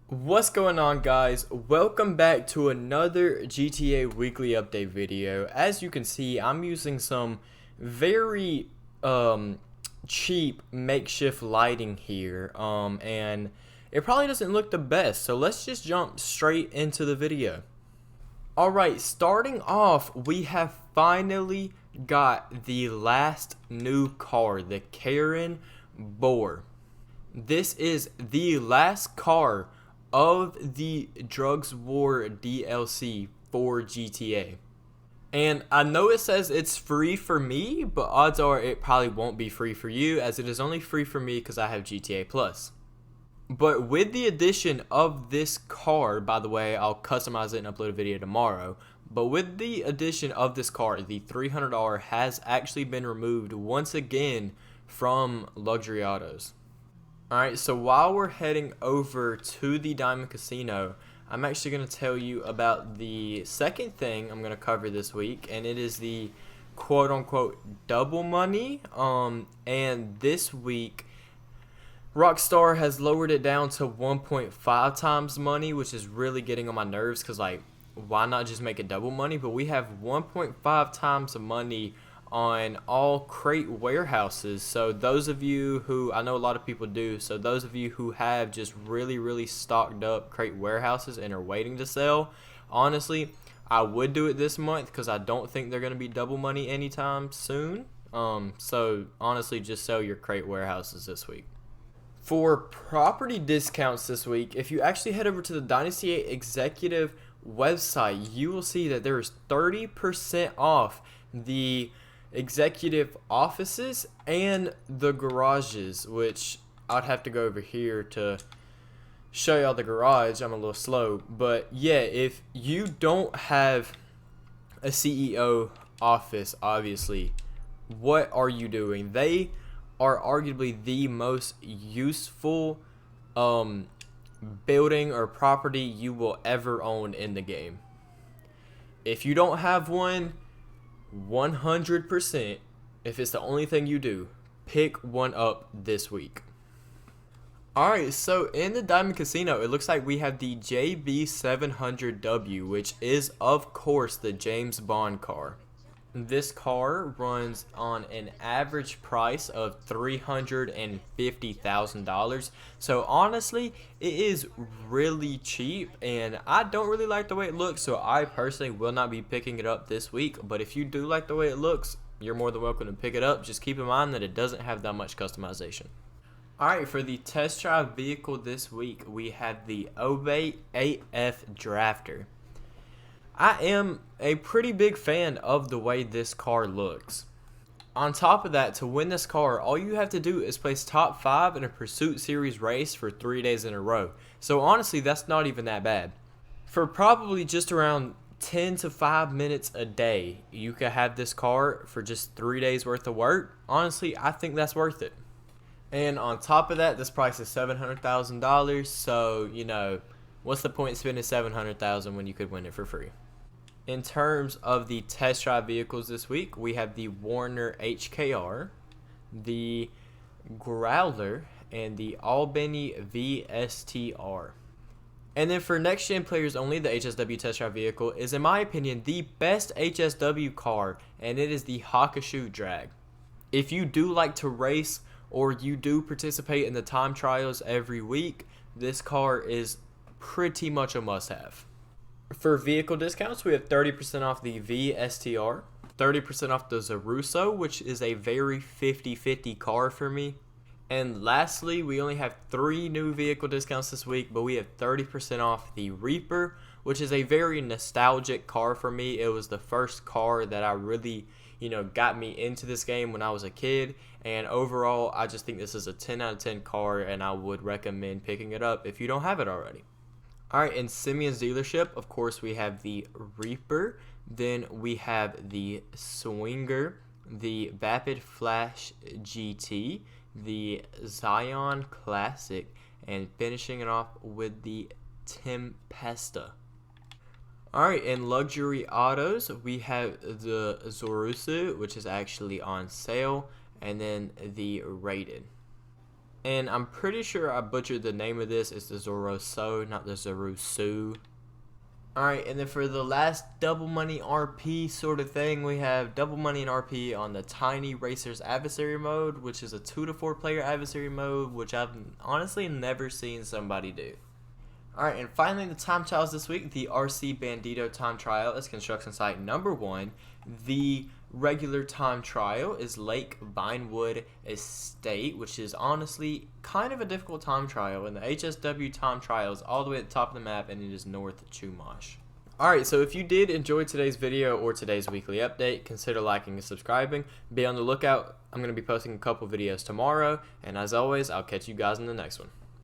What's going on, guys? Welcome back to another GTA weekly update video. As you can see, I'm using some very cheap makeshift lighting here, and it probably doesn't look the best, so let's just jump straight into the video. Alright, starting off, we have finally got the last new car, the Karen Boar. This is the last car of the Drugs War DLC for GTA. And I know it says it's free for me, but odds are it probably won't be free for you, as it is only free for me because I have GTA Plus. But with the addition of this car, by the way, I'll customize it and upload a video tomorrow. But with the addition of this car, the $300 has actually been removed once again from Luxury Autos. Alright, so while we're heading over to the Diamond Casino, I'm actually going to tell you about the second thing I'm going to cover this week, and it is the quote-unquote double money. And this week, Rockstar has lowered it down to 1.5 times money, which is really getting on my nerves because, like, why not just make it double money? But we have 1.5 times the money on all crate warehouses. So those of you who, I know a lot of people do, so those of you who have just really stocked up crate warehouses and are waiting to sell, honestly, I would do it this month because I don't think they're going to be double money anytime soon. So honestly, just sell your crate warehouses this week. For property discounts this week, if you actually head over to the Dynasty 8 executive website, you will see that there is 30% off the executive offices and the garages, which I'd have to go over here to show y'all the garage. I'm a little slow, but yeah, if you don't have a CEO office, obviously, what are you doing? They are arguably the most useful building or property you will ever own in the game. If you don't have one, 100%, if it's the only thing you do, pick one up this week. Alright, so in the Diamond Casino, it looks like we have the JB700W, which is, of course, the James Bond car. This car runs on an average price of $350,000. So honestly, it is really cheap, and I don't really like the way it looks, so I personally will not be picking it up this week. But if you do like the way it looks, you're more than welcome to pick it up. Just keep in mind that it doesn't have that much customization. Alright, for the test drive vehicle this week, we have the Obey AF Drafter. I am a pretty big fan of the way this car looks. On top of that, to win this car, all you have to do is place top 5 in a Pursuit Series race for 3 days in a row. So honestly, that's not even that bad. For probably just around 10 to 5 minutes a day, you could have this car for just 3 days worth of work. Honestly, I think that's worth it. And on top of that, this price is $700,000. So, you know, what's the point in spending $700,000 when you could win it for free? In terms of the test drive vehicles this week, we have the Warner HKR, the Growler, and the Albany VSTR. And then for next gen players only, the HSW test drive vehicle is, in my opinion, the best HSW car, and it is the Hakusho Drag. If you do like to race or you do participate in the time trials every week, this car is pretty much a must-have. For vehicle discounts, we have 30% off the VSTR, 30% off the Zaruso, which is a very 50-50 car for me. And lastly, we only have 3 new vehicle discounts this week, but we have 30% off the Reaper, which is a very nostalgic car for me. It was the first car that I really, got me into this game when I was a kid. And overall, I just think this is a 10 out of 10 car, and I would recommend picking it up if you don't have it already. Alright, in Simeon's dealership, of course, we have the Reaper, then we have the Swinger, the Vapid Flash GT, the Zion Classic, and finishing it off with the Tempesta. Alright, in Luxury Autos, we have the Zarusu, which is actually on sale, and then the Rated. And I'm pretty sure I butchered the name of this. It's the Zorosu, not the Zorusu. Alright, and then for the last double money RP sort of thing, we have double money and RP on the Tiny Racers Adversary mode, which is a 2 to 4 player adversary mode, which I've honestly never seen somebody do. Alright, and finally the time trials this week. The RC Bandito time trial is construction site number 1. The regular time trial is Lake Vinewood Estate, which is honestly kind of a difficult time trial. And the HSW time trial is all the way at the top of the map, and it is North Chumash. Alright, so if you did enjoy today's video or today's weekly update, consider liking and subscribing. Be on the lookout. I'm going to be posting a couple videos tomorrow. And as always, I'll catch you guys in the next one.